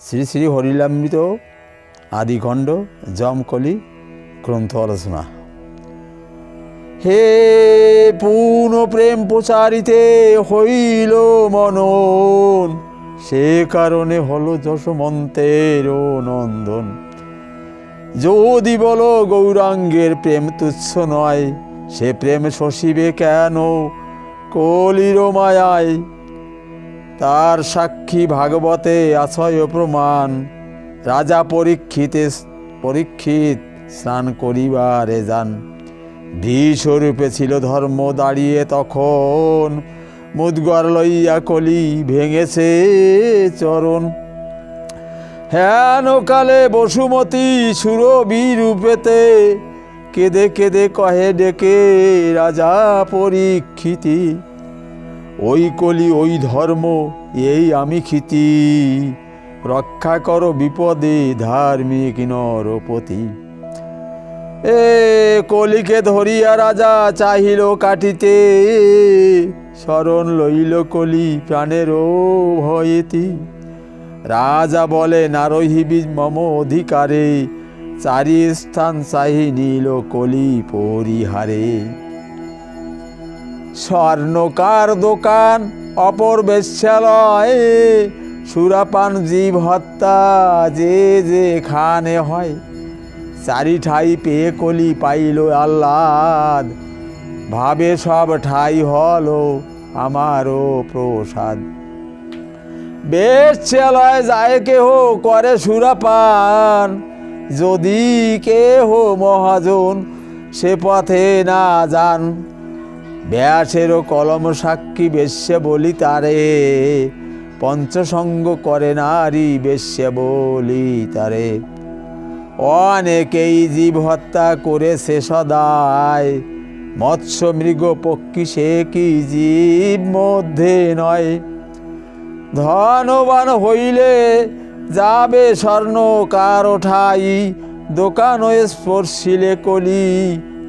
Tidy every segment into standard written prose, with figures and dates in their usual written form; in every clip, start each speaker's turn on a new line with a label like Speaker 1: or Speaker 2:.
Speaker 1: শ্রী শ্রী হরিলামৃত আদিখণ্ড যমকলি গ্রন্থ আলোচনা। হে পূর্ণ প্রেম প্রচারিতে হইল মনন, সে কারণে হলো যশোমন্তের নন্দন। যদি বলো গৌরাঙ্গের প্রেম তুচ্ছ নয়, সে প্রেম শশিবে কেন কলির মায়ায়? তার সাক্ষী ভাগবতে আছয় প্রমাণ, রাজা পরীক্ষিত স্নান করিবারে যান। বিষরূপে ছিল ধর্ম দাঁড়িয়ে তখন, মুদগর লইয়া কলি ভেঙেছে চরণ। হেন কালে বসুমতী সুরবি রূপেতে, কেঁদে কেঁদে কহে ডেকে রাজা পরীক্ষিতি, ওই কলি ওই ধর্ম এই আমি ক্ষিতি, রক্ষা করো বিপদে ধার্মিক নরপতি। এ কলিকে ধরিয়া রাজা চাহিল কাটিতে, শরণ লইল কলি প্রাণেরও ভয়েতি। রাজা বলে না রহিবি মম অধিকারে, চারি স্থান চাহি নিল কলি পরিহারে। স্বর্ণকার দোকান অপর বেশ্যালয়, সুরাপান জীব হত্যা যে যেখানে হয়। চারি ঠাই পেয়ে কলি পাইল আহ্লাদ, ভাবে সব ঠাই হলো আমারও প্রসাদ। বেশ্যালয় যায় কেহ করে সুরাপান, যদি কেহ মহাজন সে পথে না যান। ব্যাসেরও কলম সাক্ষী বেশ্যে বলি তারে, পঞ্চসঙ্গ করে নারী বেশ্যে বলি তারে। অনেকেই জীব হত্যা করেছে সদায়, মৎস্য মৃগ পক্ষী সে কি জীব মধ্যে নয়। ধনবান হইলে যাবে স্বর্ণ কারো ঠাই, দোকান স্পর্শিলে কলি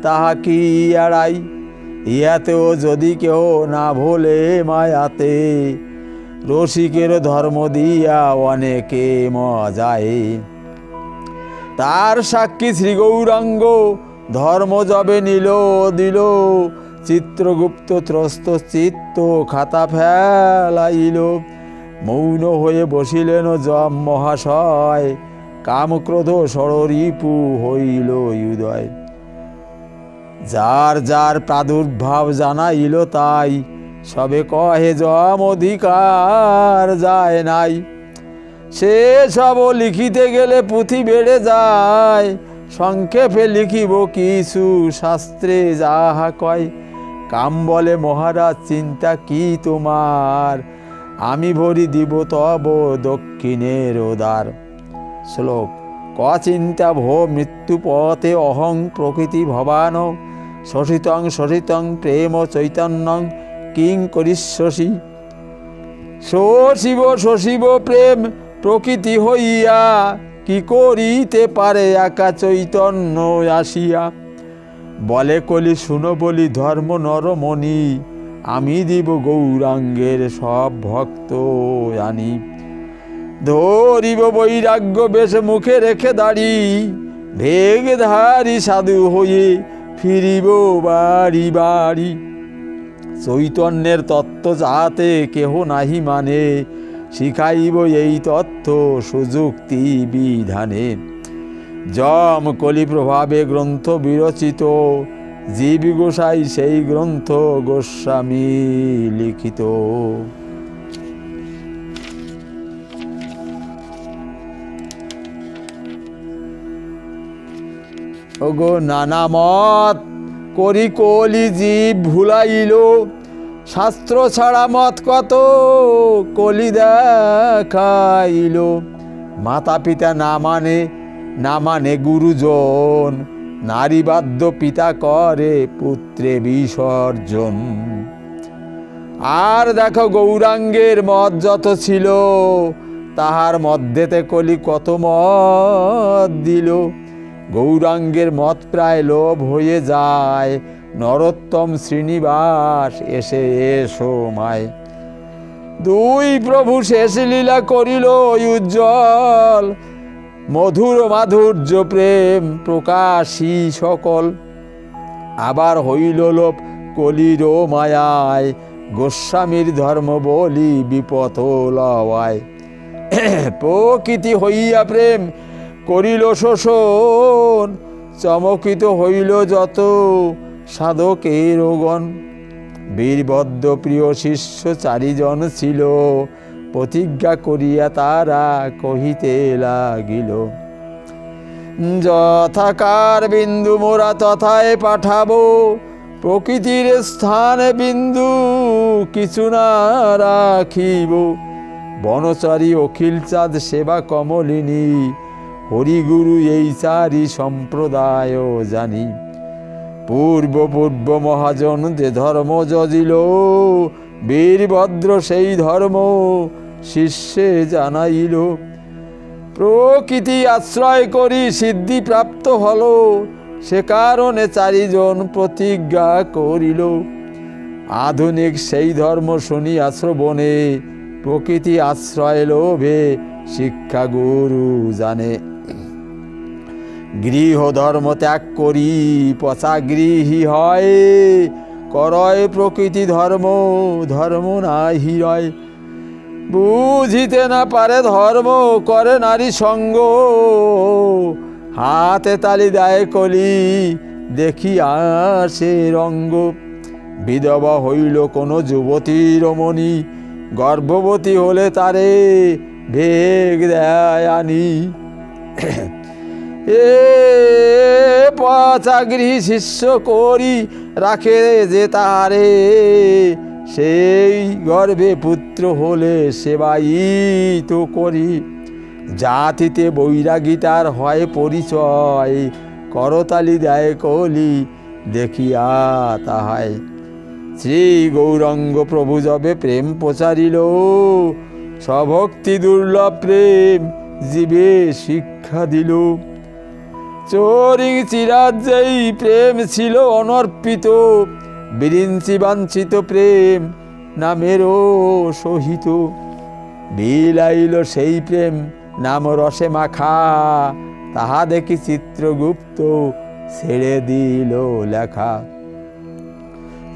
Speaker 1: তাহা কি এড়াই। ইয়াতেও যদি কেহ না ভোলে মায়াতে, রসিকের ধর্ম দিয়া অনেকে মজায়। তার সাক্ষী শ্রী গৌরাঙ্গ ধর্ম যবে নিল দিল, চিত্রগুপ্ত ত্রস্ত চিত্ত খাতা ফেলাইল। মৌন হয়ে বসিলেন যম মহাশয়, কামক্রোধ ষড়রিপু হইল উদয়। যার যার প্রাদুর্ভাব জানাইল তাই, সবে কহে যম অধিকার যায় নাই। সে সব লিখিতে গেলে পুঁথি বেড়ে যায়, সংক্ষেপে লিখিব কিছু শাস্ত্রে যাহা কয়। কাম বলে মহারাজ চিন্তা কি তোমার, আমি ভরি দিব তব দক্ষিণের দ্বার। শ্লোক। কচিন্তা ভো মৃত্যু পথে অহং প্রকৃতি ভবান, শোষিতং শোষিতং প্রেম চৈতন্যং কিং করিষ্যসি। শোষিব শোষিব প্রেম প্রকৃতি হইয়া, কি করিতে পারে একা চৈতন্য আসিয়া। বলে কলি শুনো বলি ধর্ম নরমণি, আমি দিব গৌরাঙ্গের সব ভক্ত আনি। ধরিব বৈরাগ্য বেশ মুখে রেখে দাড়ি, ভেগধারী সাধু হয়ে ফিরিব বাড়ি বাড়ি। চৈতন্যের তত্ত্ব যাতে কেহ নাহি মানে, শিখাইব এই তথ্য সুযুক্তি বিধানে। যম কলি প্রভাবে গ্রন্থ বিরচিত, জীব গোসাই সেই গ্রন্থ গোস্বামী লিখিত। ওগো নানা মত করি কলি জীব ভুলাইল, শাস্ত্র ছাড়া মত কত কলি দেখাইল। মাতা পিতা না মানে গুরুজন, নারী বাধ্য পিতা করে পুত্রে বিসর্জন। আর দেখো গৌরাঙ্গের মত যত ছিল, তাহার মধ্যেতে কলি কত মত দিল। গৌরাঙ্গের মত প্রায় লোভ হয়ে যায়, নরোত্তম শ্রীনিবাস এসে এসো মায়। দুই প্রভু শেষ লীলা করিল উজ্জ্বল, মধুর মাধুর্য প্রেম প্রকাশী সকল। আবার হইল লোপ কলির মায়ায়, গোস্বামীর ধর্ম বলি বিপত লওয়ায়। প্রকৃতি হইয়া প্রেম করিল শোষণ, চমকিত হইল যত সাধকের গণ। বীরবদ্ধ প্রিয় শিষ্য চারিজন ছিল, প্রতিজ্ঞা করিয়া তারা কহিতে লাগিল, যথাকার বিন্দু মোরা তথায় পাঠাবো, প্রকৃতির স্থানে বিন্দু কিছু না রাখিব। বনচারী অখিল চাঁদ সেবা কমলিনী, হরিগুরু এই চারি সম্প্রদায় জানি। পূর্ব পূর্ব মহাজন যে ধর্ম যজিল, বীরভদ্র সেই ধর্ম শিষ্যে জানাইল। প্রকৃতি আশ্রয় করি সিদ্ধি প্রাপ্ত হল, সে কারণে চারিজন প্রতিজ্ঞা করিল। আধুনিক সেই ধর্ম শুনিয়া শ্রবণে, প্রকৃতি আশ্রয় লোভে শিক্ষা গুরু জানে। গৃহ ধর্ম ত্যাগ করি পচা গৃহী হয়, করয় প্রকৃতি ধর্ম ধর্ম নাহি রয়। বুঝিতে না পারে ধর্ম করে নারী সঙ্গ, হাতে তালি দেয় কলি দেখি আসে রঙ্গ। বিধবা হইল কোনো যুবতী রমণী, গর্ভবতী হলে তারে ভেগ দেয় আনি। এ পচা গৃহী শিষ্য করি রাখে যে তারে, সেই গর্ভে পুত্র হলে সেবাই তো করি। জাতিতে বৈরাগী তার হয় পরিচয়, করতালি দেয় কলি দেখিয়া তাহায়। শ্রী গৌরাঙ্গ প্রভু যবে প্রেম প্রচারিল, স্বভক্তি দুর্লভ প্রেম জীবে শিক্ষা দিল। চোরিং চিরাজ্যেই প্রেম ছিল অনর্পিত, বিরিঞ্চি বাঞ্ছিত প্রেম নামেরও সহিত। বিলাইল সেই প্রেম নাম রসে মাখা, তাহা দেখি চিত্রগুপ্ত ছেড়ে দিল লেখা।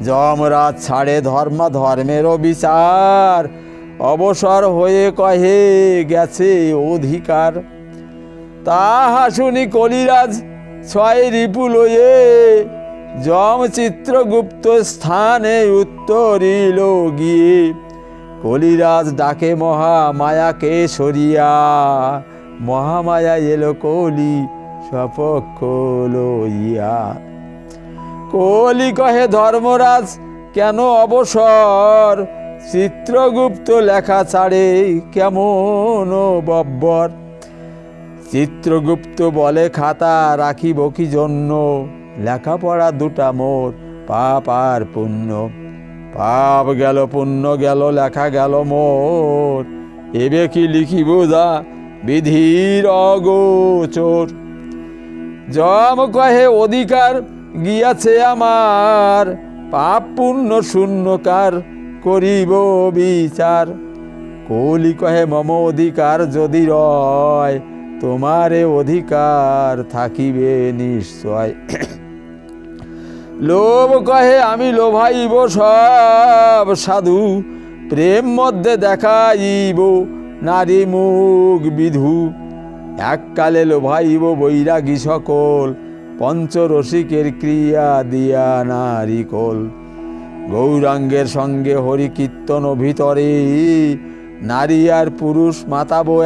Speaker 1: যমরাজ ছাড়ে ধর্মা ধর্মেরও বিচার, অবসর হয়ে কহে গেছে অধিকার। তাহা শুনি কলিরাজ ছয় রিপু লয়ে, যম চিত্রগুপ্ত স্থানে উত্তরিল গিয়ে। কলিরাজ ডাকে মহামায়াকে সরিয়া, মহামায়া এলো কলি সপক্ষ লইয়া। কলি কহে ধর্মরাজ কেন অবসর, চিত্রগুপ্ত লেখা ছাড়ে কেমন বব্বর। চিত্রগুপ্ত বলে খাতা রাখিব কি জন্য, লেখাপড়া দুটা মোর পাপ আর পুণ্য। পাপ গেল পুণ্য গেল লেখা গেল মোর, এবে কি লিখিব যা বিধির অগোচর। যম কহে অধিকার গিয়াছে আমার, পাপ পুণ্য শূন্যকার করিব বিচার। কলি কহে মম অধিকার যদি রয়, তোমারে অধিকার থাকিবে নিশ্চয়। লোভ কহে আমি লোভাইব সব সাধু, প্রেম মধ্যে দেখাইব নারী মুখ বিধু। এককালে লোভাইব বৈরাগী সকল, পঞ্চরসিকের ক্রিয়া দিয়া নারিকল। গৌরাঙ্গের সঙ্গে হরি কীর্তন ভিতরে, নারী আর পুরুষ মাতাবো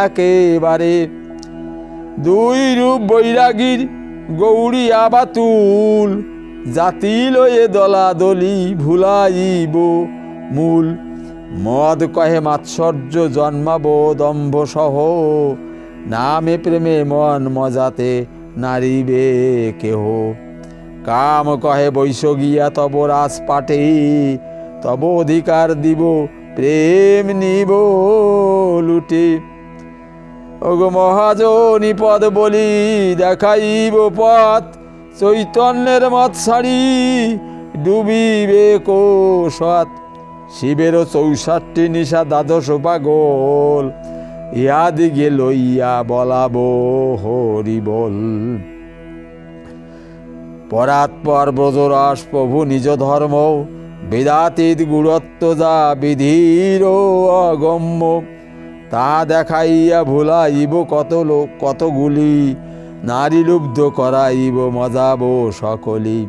Speaker 1: একেবারে। দুই রূপ বৈরাগীর গৌড়িয়া বাতুল, জাতি লয়ে দলাদলি ভুলাইব মূল। মদ কহে মাৎসর্য জন্মাবো দম্ভ সহ, নামে প্রেমে মন মজাতে নারিবে কেহ। কাম কহে বৈশগিয়া তব রাস পাটে, তব অধিকার দিব প্রেম নিব লুটে। ওগো মহাজনী পদ বলি দেখাইব পথ, চৈতন্যের মত ছাড়ি ডুবিবে কোষত। শিবেরও 64 নিশা, দ্বাদশ পাগল, ইহাদিগে লইয়া বলাবো হরি বল। পরাৎপর ব্রজরস প্রভু নিজ ধর্ম, বেদাতীত গুরুত্ব যা বিধির অগম্য। তা দেখাইয়া ভুলাইব কতগুলি, নারী লুব্ধ করাইব মজাব সকলি।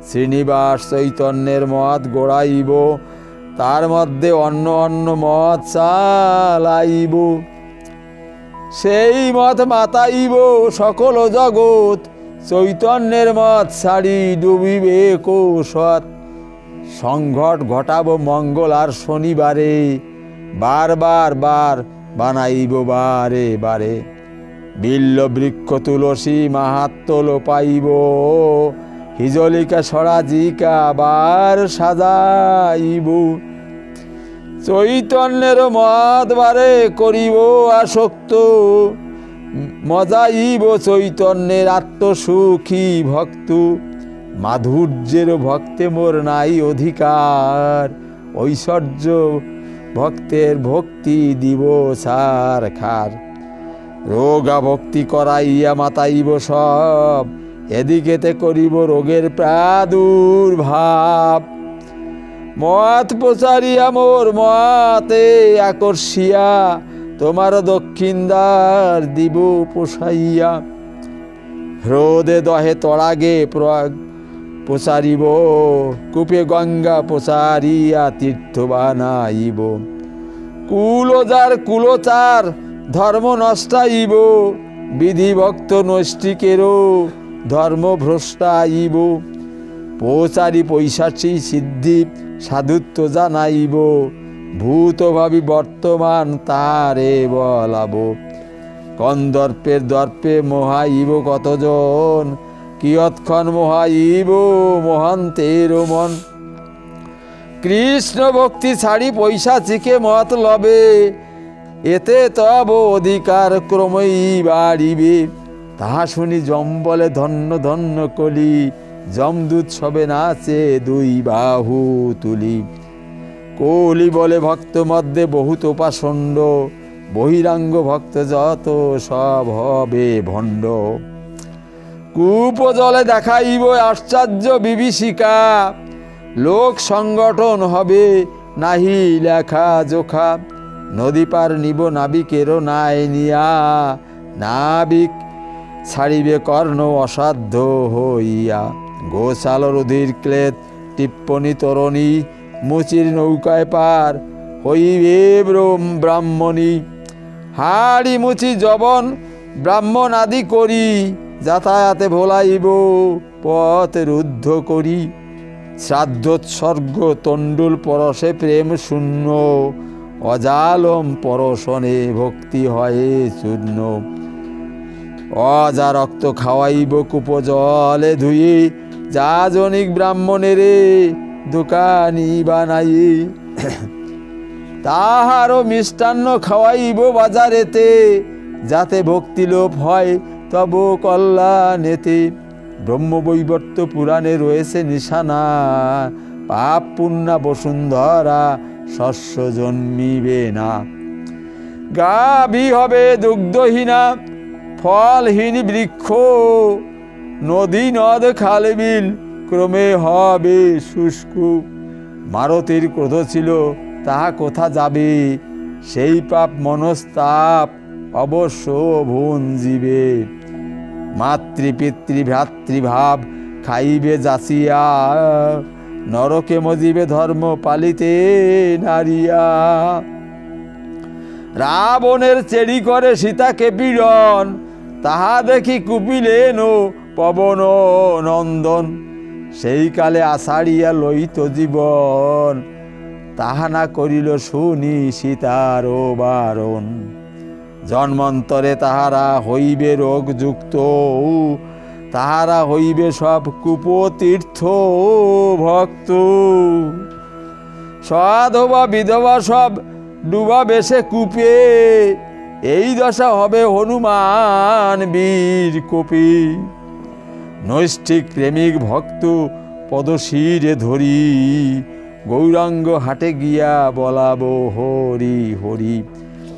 Speaker 1: শ্রীনিবাস চৈতন্যের মত গোড়াইব, তার মধ্যে অন্য অন্য মত চালাইব। সেই মত মাতাইব সকল জগৎ, চৈতন্যের মত ছাড়ি ডুবিবে কৌশত। সংঘট ঘটাব মঙ্গল আর শনিবারে, বার বানাইব বারে বারে। বিল্ল বৃক্ষ তুলসী মাহাত্ম লোপাইব, হিজলিকা সরাজিকা বার সাজাইব। চৈতন্যের মত বারে করিব আসক্ত, মজাইব চৈতন্যের আত্মসুখী ভক্ত। মাধুর্যের ভক্তে মোর নাই অধিকার, ঐশ্বর্য ভক্তের ভক্তি দিব সার খার। রোগা ভক্তি করাইয়া মাতাইব সব, এদিকেতে করিব রোগের প্রাদুর্ভাব। মত প্রচারিয়া মোর মতে আকর্ষিয়া, তোমার দক্ষিণ দ্বার দিব পোষাইয়া। হ্রদে দহে তড়াগে প্রচারিব, কূপে গঙ্গা প্রচারিয়া তীর্থ বানাইব। কুলজার কুলচার ধর্ম নষ্টাইব, বিধিভক্ত নৈষ্টিকেরও ধর্ম ভ্রষ্টাইব। প্রচারি পৈশাচী সিদ্ধি সাধুত্ব জানাইব, ভূত ভাবি বর্তমান তারে বলাব। কন্দর্পের দর্পে মোহাইব কতজন, কিয়ৎক্ষণ মোহাইব মহান্তের মন। কৃষ্ণ ভক্তি ছাড়ি পৈশাচিকে মত লবে, এতে তব অধিকার ক্রমেই বাড়িবে। তাহা শুনি যম বলে ধন্য ধন্য কলি, যমদূত সবে নাচে দুই বাহু তুলি। কলি বলে ভক্ত মধ্যে বহুত পাষণ্ড, বহিরাঙ্গ ভক্ত যত সব হবে ভণ্ড। কূপ জলে দেখাইব আশ্চর্য বিভীষিকা, লোক সংগঠন হবে নাহি লেখা জোখা। নদী পার নিব নাবিকেরও নাই নিয়া, নাবিক ছাড়িবে কর্ণ অসাধ্য হইয়া। গোশালর অধীর ক্লেদ টিপ্পণী তরণী, মুচির নৌকায় পার হইবে ব্রাহ্মণী। হাড়ি মুচি জবন ব্রাহ্মণ আদি করি, যাতায়াতে ভোলাইব পথ রুদ্ধ করি। শ্রাদ্ধোৎসর্গ তণ্ডুল পরশে প্রেম শূন্য, অজালম পরশনে ভক্তি হয় চূর্ণ। অজা রক্ত খাওয়াইব কূপ জলে ধুয়ে, যাজনিক ব্রাহ্মণেরে দোকানি বানাই। তাহারও মিষ্টান্ন খাওয়াইব বাজারেতে, যাতে ভক্তি লোপ হয় তব কল্যাণেতে। ব্রহ্মবৈবর্ত পুরাণে রয়েছে নিশানা, পাপ পুণ্যা বসুন্ধরা শস্য জন্মিবে না। গাভী হবে দুগ্ধহীনা, ফলহীন বৃক্ষ, নদী নদ খাল বিল ক্রমে হবে শুষ্ক। মারতির ক্রোধ ছিল তাহা কোথা যাবে, সেই পাপ মনস্তাপ অবশ্য ভুঞ্জিবে। মাতৃপিতৃ ভ্রাতৃভাব খাইবে যাচিয়া, নরকে মজিবে ধর্ম পালিতে নারিয়া। রাবণের চেরি করে সীতাকে পীড়ন, তাহা দেখি কুপিলেন পবন নন্দন। সেই কালে আষাঢ়িয়া লইত জীবন, তাহা না করিল শুনি সীতার বারণ। জন্মান্তরে তাহারা হইবে রোগযুক্ত, তাহারা হইবে সব কুপতীর্থ ভক্ত। সাধবা বিধবা সব ডুবা বেশে কূপে, এই দশা হবে হনুমান বীর কপি। নৈষ্ঠিক প্রেমিক ভক্ত পদশিরে ধরি, গৌরাঙ্গ হাটে গিয়া বলাবো হরি হরি।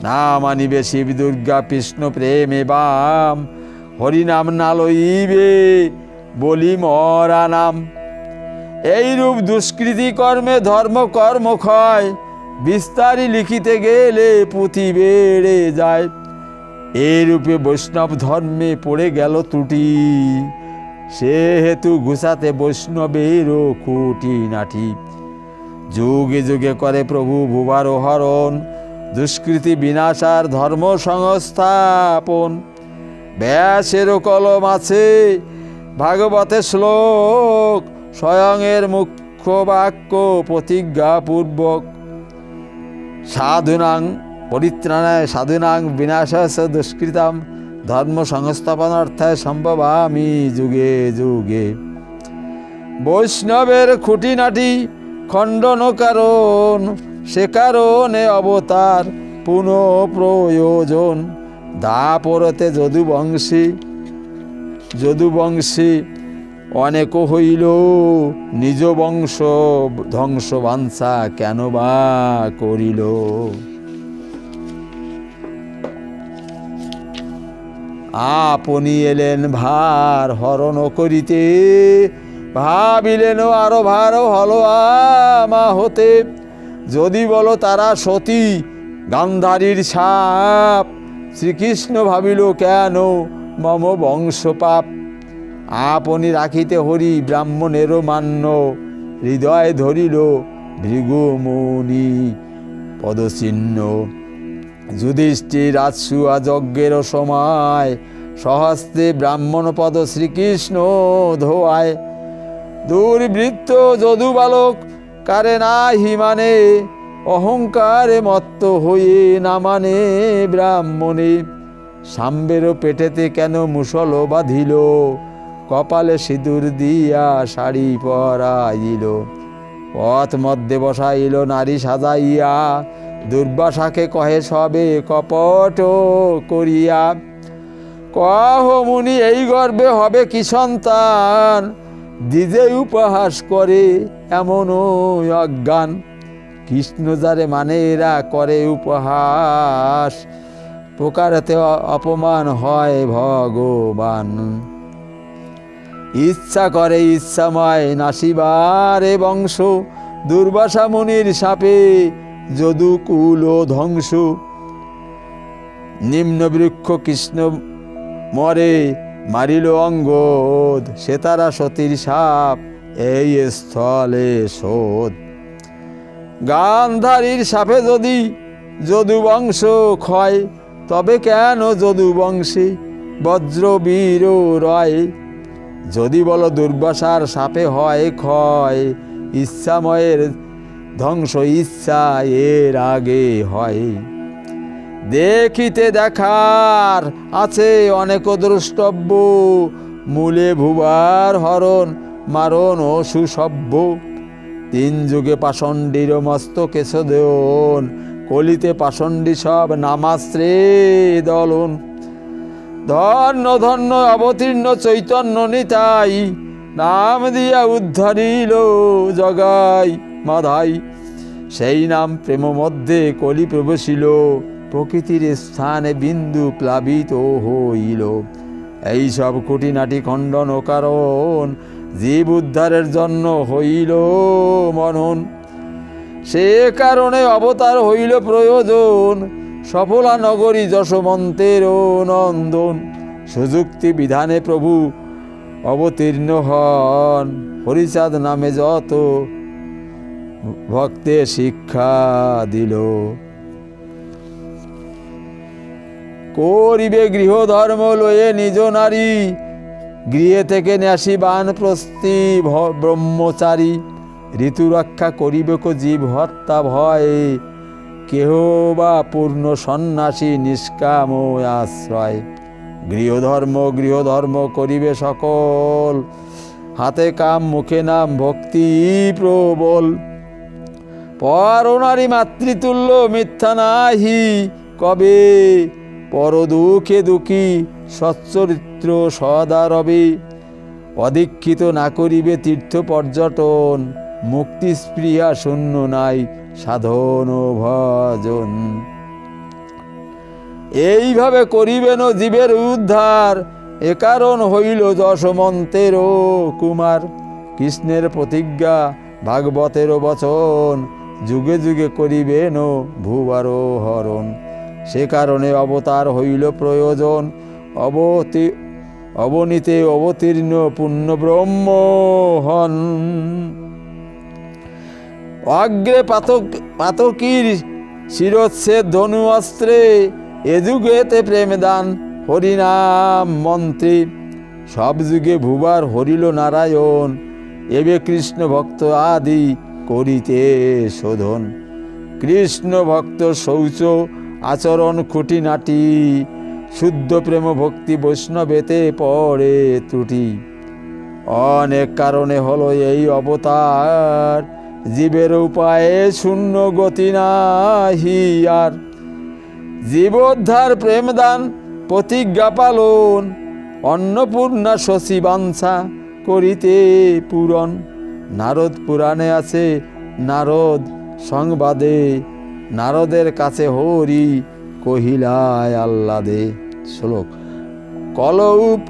Speaker 1: না মানিবে শিব দুর্গা কৃষ্ণ প্রেমে বাম, হরি নাম না লইবে বলি মরা নাম। এইরূপ দুষ্কৃতি কর্মে ধর্ম কর্ম ক্ষয়, বিস্তারি লিখিতে গেলে পুঁথি বেড়ে যায়। এরূপে বৈষ্ণব ধর্মে পড়ে গেল ত্রুটি, সেহেতু ঘুষাতে বৈষ্ণবেরও খুঁটি নাঠি। যুগে যুগে করে প্রভু ভুবার হরণ, দুষ্কৃতি বিনাশার ধর্ম সংস্থাপন। ব্যাসেরও কলম আছে ভাগবতে শ্লোক, স্বয়ংয়ের মুখ্য বাক্য প্রতিজ্ঞাপূর্বক। সাধুনাং পরিত্রাণায় সাধুনাং বিনাশাস দুষ্কৃতাম, ধর্ম সংস্থাপনার্থায় সম্ভবামি যুগে যুগে। বৈষ্ণবের খুঁটিনাটি খণ্ডন কারণ, সে কারণে অবতার পুনঃ প্রয়োজন। দাপরতে যদুবংশী অনেক হইল, নিজ বংশ ধ্বংস বাঞ্ছা কেন বা করিল। আপনি এলেন ভার হরণ করিতে, ভাবিলেন আরো ভার হলো আমা হতে। যদি বলো তারা সতী গান্ধারীর সাপ, শ্রীকৃষ্ণ ভাবিল কেন মম বংশ পাপ। আপনি রাখিতে হরি ব্রাহ্মণেরও মান্য, হৃদয় ধরিল ভৃগুমুনি পদচিহ্ন। যুধিষ্ঠির রাজসুয়া যজ্ঞের সময়, সহস্তে ব্রাহ্মণ পদ শ্রীকৃষ্ণ ধোয়ায়। দুর্বৃত্ত যদু বালক কারে নাহি মানে, অহংকারে মত্ত হয়ে না মানে ব্রাহ্মণে। সাম্বেরও পেটেতে কেন মুসল বাঁধিল, কপালে সিঁদুর দিয়া শাড়ি পরাইল। পথ মধ্যে বসাইল নারী সাজাইয়া, দুর্বাসাকে কহে সবে কপট করিয়া। কহ মুনি এই গর্বে হবে কি সন্তান, দিজে উপহাস করে এমন অজ্ঞান। কৃষ্ণ যারে মানে এরা করে উপহাস, প্রকারেতে অপমান হয় ভগবান। ইচ্ছা করে ইচ্ছাময় নাসিবারে বংশ, দুর্বাসা মুনির শাপে যদুকুল ধ্বংস। নিম্ন বৃক্ষ কৃষ্ণ মরে মারিল অঙ্গদ, সে তারা সতীর সাপ এই স্থলে শোধ। গান্ধারীর সাপে যদি যদুবংশ ক্ষয়, তবে কেন যদুবংশী বজ্রবীর রয়। যদি বলো দুর্বাসার সাপে হয় ক্ষয়, ইচ্ছাময়ের ধ্বংস ইচ্ছা এর আগে হয়। দেখিতে দেখার আছে অনেক দ্রষ্টব্য, মূলে ভুবার হরণ মারণ ও সুসভ্য। তিন যুগে পাষণ্ডীর মস্তকে সদেন, কলিতে পাষণ্ডী সব নামাশ্রে দলন। ধন্য ধন্য অবতীর্ণ চৈতন্য নিতাই, নাম দিয়া উদ্ধারিল জগাই মাধাই। সেই নাম প্রেম মধ্যে কলি প্রবেশিল, প্রকৃতির স্থানে বিন্দু প্লাবিত হইল। এইসব খুঁটিনাটি খণ্ডন কারণ, জীব উদ্ধারের জন্য হইল মনন। সে কারণে অবতার হইল প্রয়োজন, সফলা নগরী যশোমন্তের নন্দন। সুযুক্তি বিধানে প্রভু অবতীর্ণ হন, হরিচাঁদ নামে যত ভক্তে শিক্ষা দিল। করিবে গৃহধর্ম লয়ে নিজ নারী, গৃহে থেকে ন্যাসী বানপ্রস্থি ব্রহ্মচারী। ঋতু রক্ষা করিবে কো জীব হত্যা ভয়ে, কেহ বা পূর্ণ সন্ন্যাসী নিষ্কাম আশ্রয়। গৃহধর্ম করিবে সকল, হাতে কাম মুখে নাম ভক্তি প্রবল। পরনারী মাতৃতুল্য মিথ্যা নাহি কবে, পর দুঃখে দুঃখী সচ্চরিত্র সদা রবে। অদীক্ষিত না করিবে তীর্থ পর্যটন, মুক্তি স্পৃহা শূন্য নাই সাধন ও ভজন। এইভাবে করিবেন জীবের উদ্ধার, এ কারণ হইল যশমন্তের কুমার। কৃষ্ণের প্রতিজ্ঞা ভাগবতের বচন, যুগে যুগে করিবেন ভুবার হরণ। সে কারণে অবতার হইল প্রয়োজন, অবনীতে অবতীর্ণ পূর্ণ ব্রহ্ম হন। অগ্রে পাতকীর শিরচ্ছেদ ধনু অস্ত্রে, এ যুগেতে প্রেম দান হরিনাম মন্ত্রী। সব যুগে ভুবার হরিল নারায়ণ, এবে কৃষ্ণ ভক্ত আদি করিতে শোধন। কৃষ্ণ ভক্ত শৌচ আচরণ খুঁটিনাটি, শুদ্ধ প্রেম ভক্তি বৈষ্ণবেতে পড়ে ত্রুটি। অনেক কারণে হলো এই অবতার, জীবের উপায়ে শূন্য গতি নাহি আর। জীবোদ্ধার প্রেমদান প্রতিজ্ঞা পালন, অন্নপূর্ণা শশী বাঞ্ছা করিতে পূরণ। নারদ পুরাণে আছে নারদ সংবাদে, নারদের কাছে হরি কহিলায় আহ্লাদে। শ্লোক। কলৌপ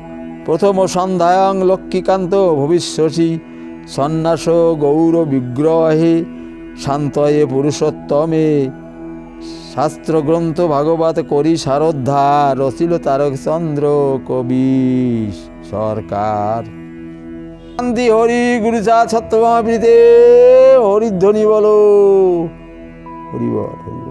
Speaker 1: প্রথম সন্ধ্যায়ং লক্ষ্মীকান্ত ভবিষ্যসি, সন্ন্যাস গৌর বিগ্রহে শান্তয়ে পুরুষোত্তমে। শাস্ত্রগ্রন্থ ভাগবত করি সারোদ্ধার, রচিল তারকচন্দ্র কবি সরকার। শান্তি হরি গুরুচা সত্যভামৃতে, হরিধ্বনি বলো হরি বল হরি।